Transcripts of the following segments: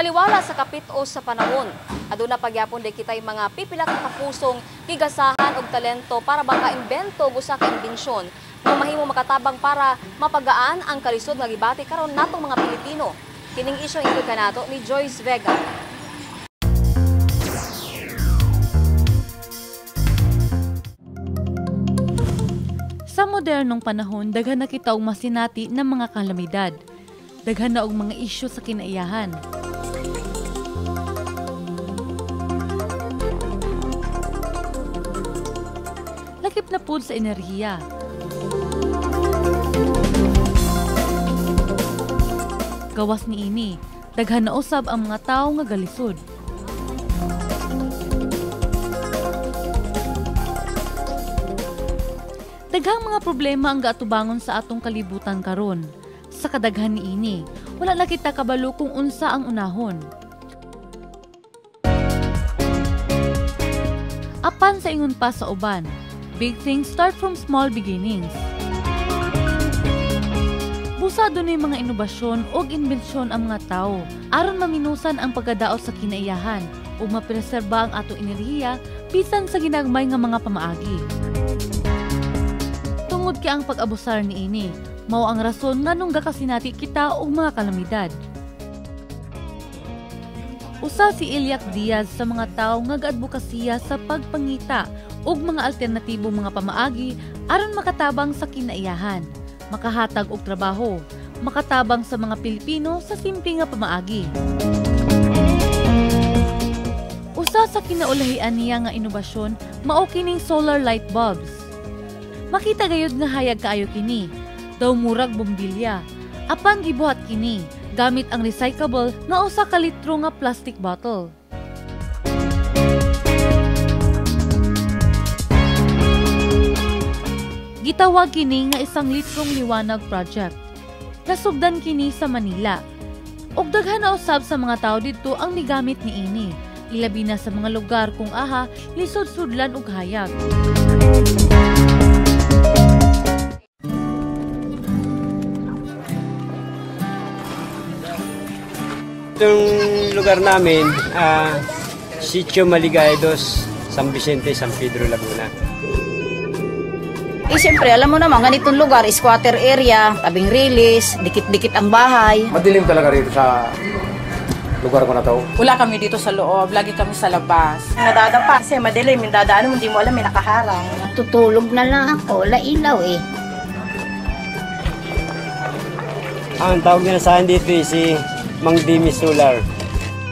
taliwala sa kapit-o sa panahon. Aduna pagyapon di kitay mga pipila ka kapusong gigasahan og talento para baka imbento og usa ka imbensyon nga mahimo makatabang para mapagaan ang kalisod nga gibati karon natong mga Pilipino. Kining isyong ingkod kanato ni Joyce Vega. Sa modernong panahon, daghan na kita og masinati ng mga kalamidad. Daghan na og mga isyu sa kinaiyahan. Lakip na pud sa enerhiya. Gawas ni ini, daghan na usab ang mga tawo nga galisod. Daghang mga problema ang gaatubangon sa atong kalibutan karon. Sa kadaghan niini, wala na kita kabalo kung unsa ang unahon. Apan sa ingon pa sa uban, big things start from small beginnings. Busado ni mga inobasyon o imbensyon ang mga tao aron maminusan ang pagkadaot sa kinaiyahan ug mapreserba ang ato enerhiya bisan sa ginagmay nga mga pamaagi. Tungod kay ang pag-abusar niini, mao ang rason nganong gakasinati kita og mga kalamidad. Usa si Eliac Diaz sa mga tawo nga gaadbokasiya sa pagpangita og mga alternatibong mga pamaagi aron makatabang sa kinaiyahan, makahatag og trabaho, makatabang sa mga Pilipino sa simple nga pamaagi. Usa sa kinaulahian niya nga inobasyon mao kining solar light bulbs. Makita gayud nga hayag kaayo kini, daw murag bombilya. Apan gibuhat kini gamit ang recyclable nga usa ka litro nga plastic bottle. Gitawag kini nga isang litrong liwanag project. Nasugdan kini sa Manila. Og daghan na usab sa mga tao didto ang migamit niini, ilabi na sa mga lugar kung aha lisod-sudlan og hayag. Itong lugar namin, Sitio Maligaya 2, San Vicente, San Pedro, Laguna. Siyempre, alam mo naman, ganitong lugar, squatter area, tabing release, dikit-dikit ang bahay. Madilim talaga rito sa lugar ko na to. Wala kami dito sa loob, lagi kami sa labas. Nadadapa kasi madilim, yung dadaan mo, hindi mo alam, may nakaharang. Tutulog na lang ako, wala ilaw eh. Ang tawag nila sa akin dito si Mang Dimi Solar.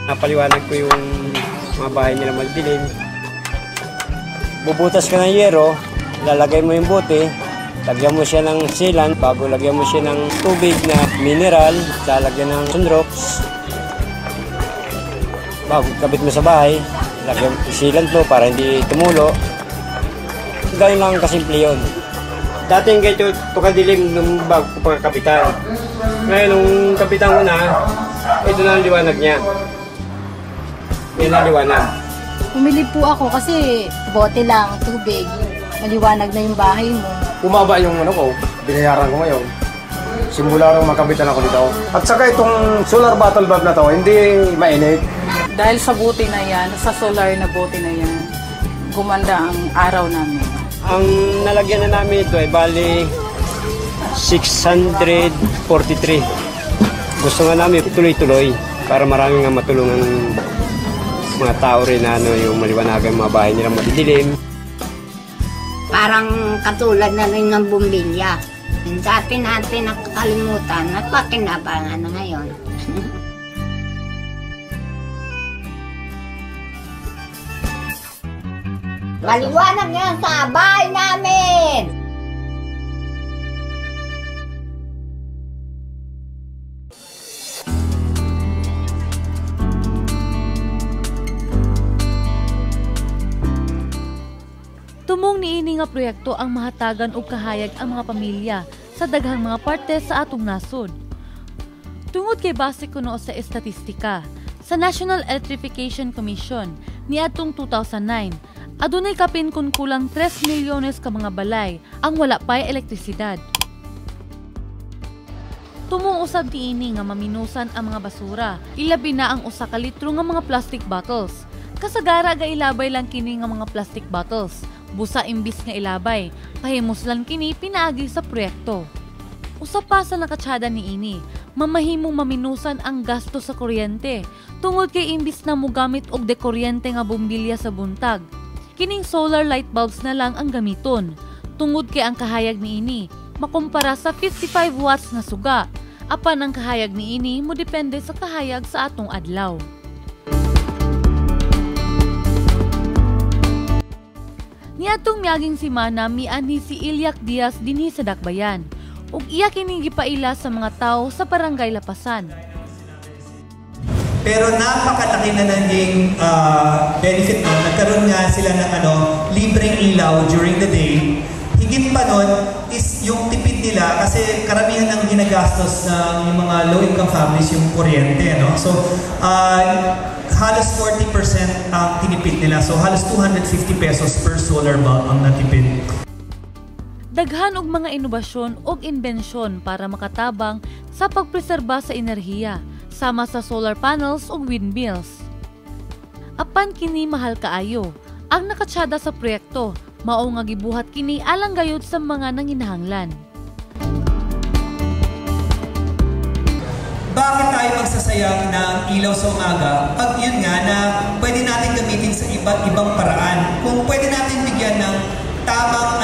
Napaliwanag ko yung mga bahay nila magdilim. Bubutas ka ng yero, lalagay mo yung bote, lagyan mo siya ng sealant, bago lagyan mo siya ng tubig na mineral, lalagyan ng sunrocks. Bago kabit mo sa bahay, lagyan sealant mo para hindi tumulo. Ganyan lang kasimple yun. Dati yung ganito, tukadilim nung bago ko pagkapitan. Ngayon, nung kapitan ko na, ito na ang liwanag niya. Yan ang liwanag. Pumili po ako kasi bote lang, tubig. Maliwanag na yung bahay mo. Bumaba yung ano ko, binayaran ko ngayon. Simula rin makabitan ako dito. At saka itong solar bottle bulb na to, hindi mainit. Dahil sa buti na yan, sa solar na buti na yan, gumanda ang araw namin. Ang nalagyan na namin ito ay bali 643. Gusto nga namin tuloy-tuloy para marami nga matulungan mga tao rin na yung maliwanagan mga bahay nilang madidilim. Parang katulad na rin ng bumbilya. Dati natin nakakalimutan at pakinabangan na ngayon. Maliwanag yan sa bahay namin! Tumong niini nga proyekto ang mahatagan og kahayag ang mga pamilya sa daghang mga parte sa atong nasod. Tungod kay base kuno sa estatistika sa National Electrification Commission niadtong 2009, adunay kapin kun kulang 3 milyones ka mga balay ang wala pay elektrisidad. Tumuusab niini nga maminusan ang mga basura, ilabi na ang 1 ka litro nga mga plastic bottles. Kasagara ga ilabay lang kini nga mga plastic bottles. Busa imbis nga ilabay, pahimos lang kini pinaagi sa proyekto. Usa pa sa nakatsada niini, mamahimong maminusan ang gasto sa kuryente tungod kay imbis na mogamit og dekuryente nga bombilya sa buntag. Kining solar light bulbs na lang ang gamiton. Tungod kay ang kahayag niini makumpara sa 55 watts na suga. Apan ang kahayag niini mo depende sa kahayag sa atong adlaw. Niadtong miaging semana mianhi si Ilyak Diaz dinhi sa Dakbayan ug iya kini gipaila sa mga tawo sa Barangay Lapasan. Pero napakalaki na naging benefit nun. Nagkaroon nga sila ng libreng ilaw during the day. Higit pa nun is yung tipid nila kasi karamihan ng ginagastos ng yung mga low-income families yung kuryente. No? So, halos 40% ang tinipid nila. So, halos 250 pesos per solar bulb ang natipid. Daghan og mga inobasyon og imbensyon para makatabang sa pagpreserba sa enerhiya, sama sa solar panels ug windmills. Apan kini mahal kaayo. Ang nakatsada sa proyekto, mao nga gibuhat kini alang gayud sa mga nanginahanglan. Bakit tayo magsasayang ng ilaw sa umaga pag yun nga na pwede natin gamitin sa iba't ibang paraan? Kung pwede natin bigyan ng tamang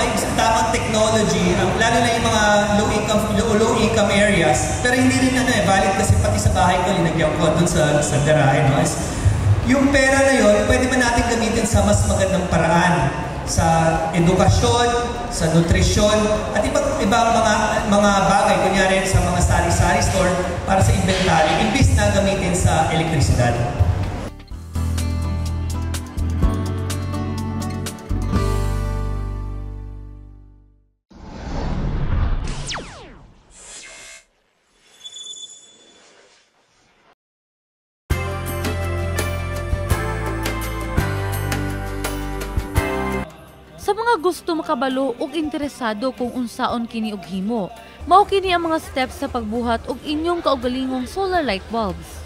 technology, lalo na yung mga low income areas, pero hindi rin valid kasi pati sa bahay ko, linagyan ko dun sa garahe. No? Yung pera na yun, pwede ba natin gamitin sa mas magandang paraan? Sa edukasyon, sa nutrisyon, at ibang mga bagay, kunyari sa mga sari-sari store para sa inventory, imbis na gamitin sa elektrisidad. Sa mga gusto makabalo ug interesado kung unsaon kini og himo, mao kini ang mga steps sa pagbuhat og inyong kaugalingong solar light bulbs.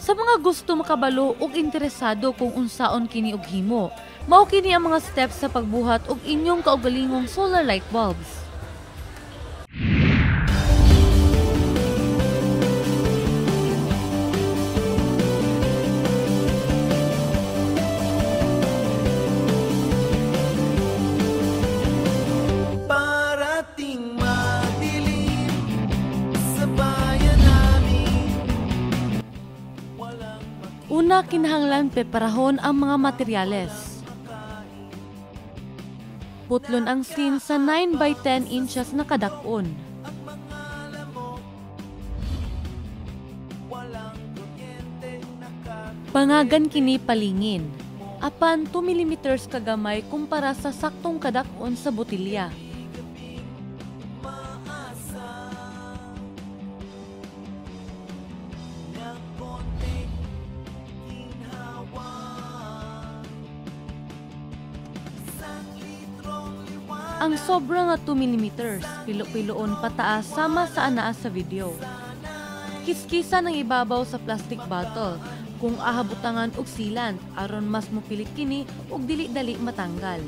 Sa mga gusto makabalo ug interesado kung unsaon kini og himo, mao kini ang mga steps sa pagbuhat og inyong kaugalingong solar light bulbs. Una, kinahanglan preparahon ang mga materyales. Putlon ang scene sa 9 by 10 inches na kadak-on. Pangagan kini palingin. Apan 2 mm kagamay kumpara sa saktong kadak-on sa botilya. Ang sobra nga 2 mm, pilo-piloon pataas sama sa anaa sa video. Kiskisa ng ibabaw sa plastic bottle kung ahabutangan og sealant aron mas mopilit kini og dili-dali matanggal.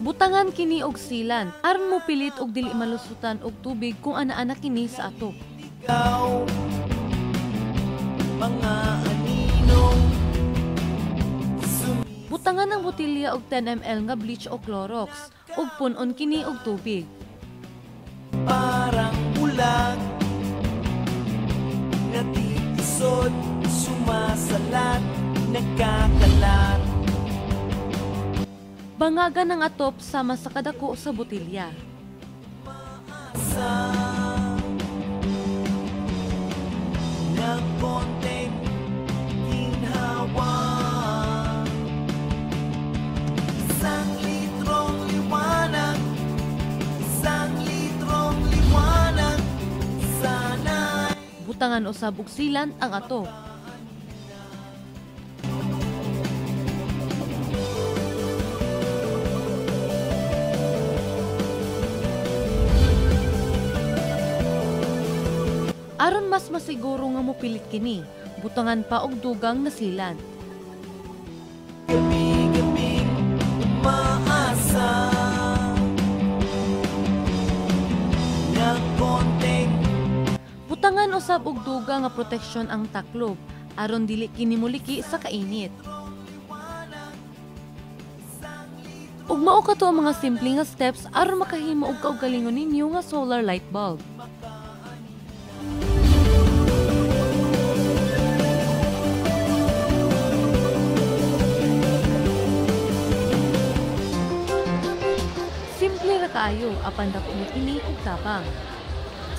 Butangan kini og sealant aron mopilit og dili malusutan og tubig kung ana-ana kini sa atop. Butangan ng botilya og 10 ml nga bleach o Clorox ug punon kini og tubig. Parang ulan natitisod, sumasalat, nagkakalat. Bangagan ng atop sama sa kadako sa botilya. Ng konting ginhawa, isang litrong liwanag, sana'y Butangan usab og sealant ang atop. Aron mas masiguro nga mopilit kini, butangan pa og dugang na sealant. gabi-gabing umaasa ng konting Butangan usab og dugang nga proteksyon ang taklob aron dili kini muliki sa kainit. Ug mao kato ang mga simple nga steps aron makahimo og kaugalingon ninyo nga solar light bulb. Simple ra kaayo apan dako kini og tabang.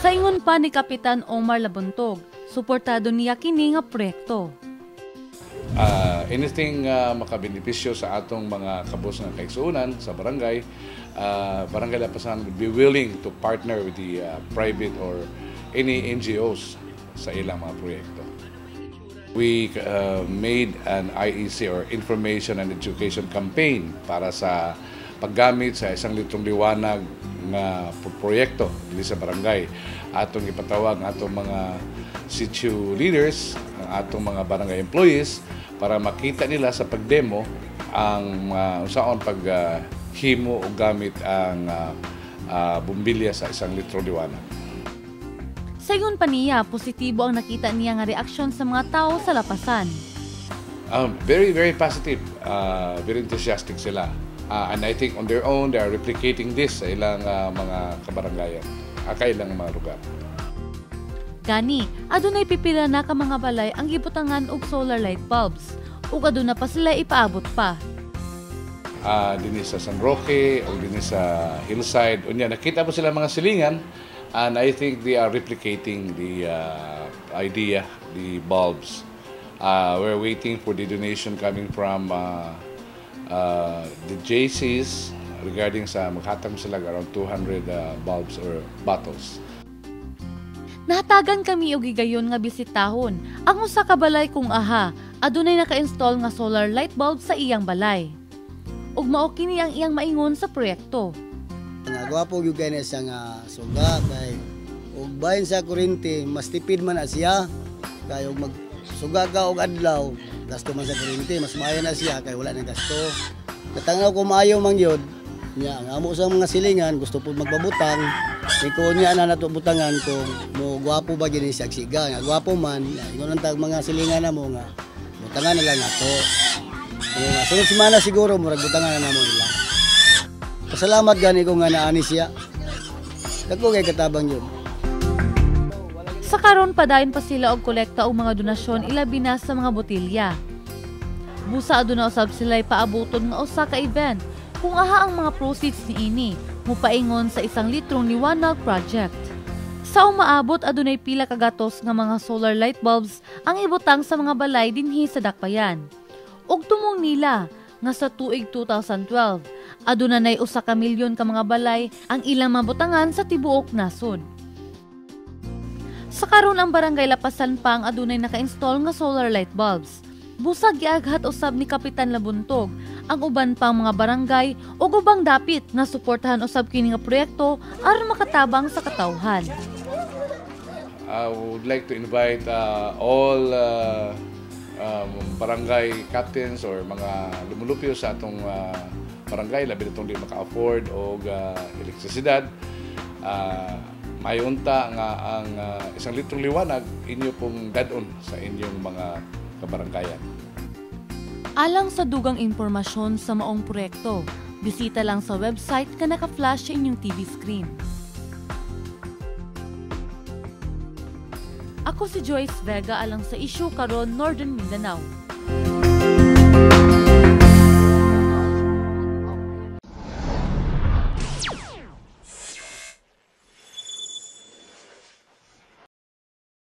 Sa ingon pa ni Kapitan Omar Labuntog, suportado niya kini nga proyekto. Anything makabenepisyo sa atong mga kabos nga kaigsuonan sa barangay, Barangay Lapasan would be willing to partner with the private or any NGOs sa ilang mga proyekto. We made an IEC or Information and Education campaign para sa paggamit sa isang litrong liwanag nga proyekto dito sa barangay. Atong ipatawag ang atong mga situ leaders, ang atong mga barangay employees para makita nila sa pagdemo ang usaon paghimo o gamit ang bumbilya sa isang litrong liwanag. Sayon pa niya, positibo ang nakita niya nga reaksyon sa mga tao sa Lapasan. Very, very positive. Very enthusiastic sila. And I think on their own, they are replicating this sa ilang mga kabarangayan, kailang mga lugar. Gani, adunay pipila na ka mga balay ang gibutangan og solar light bulbs, ug aduna pa sila ipaabot pa. Dinis sa San Roque o dinis sa Hillside, unya nakita po sila mga silingan, and I think they are replicating the idea, the bulbs. We're waiting for the donation coming from the JCs regarding sa maghatag sila around 200 bulbs or bottles. Nahatagan kami og gigayon nga bisitahon ang usa ka balay kung aha adunay naka-install nga solar light bulb sa iyang balay. Ug mao kini ang iyang maingon sa proyekto. Gwapo gyud kay siya nga suga kay ug bahin sa kuryente mas tipid man na siya kay ug magsuga ka og adlaw gasto man sa kuryente mas maayo na siya kay wala na gasto. Katangnaw ko maayo man gyud nya ang amo sa mga silingan gusto pud magbabutang iko niya na nato butangan kung mo gwapo ba gini siya siga nga gwapo man ingon ang tag mga silingan na mo nga butangan na lang nato. Sunod semana siguro murag butangan na namo ila. Pasalamat gani ko nga naani siya. Dako kay katabang yun. Sa karon padayon pa sila og kolekta og mga donasyon ilabi na sa mga botilya. Busa aduna usab sila paabuton nga usa ka event kung aha ang mga proceeds niini mupaingon sa isang litrong liwanag project. Sa umaabot adunay pila ka gatos nga mga solar light bulbs ang ibutang sa mga balay dinhi sa Dakbayan. Og tumong nila nga sa tuig 2012 aduna nay 1 ka milyon ka mga balay ang ilang mabutangan sa tibuok nasod. Sa karon ang Barangay Lapasan pa ang adunay naka-install nga solar light bulbs. Busag giaghat usab ni Kapitan Labuntog ang uban pang mga barangay ug ubang dapit na suportahan usab kini nga proyekto aron makatabang sa katawhan. I would like to invite all barangay captains or mga lumulupyo sa atong barangay labi na itong di maka-afford og elektrisidad. Mayunta nga ang isang litrong liwanag inyo pong dadon sa inyong mga kabaranggayan. Alang sa dugang impormasyon sa maong proyekto, bisita lang sa website na naka-flash sa inyong TV screen. Ako si Joyce Vega alang sa Issue Karon, Northern Mindanao.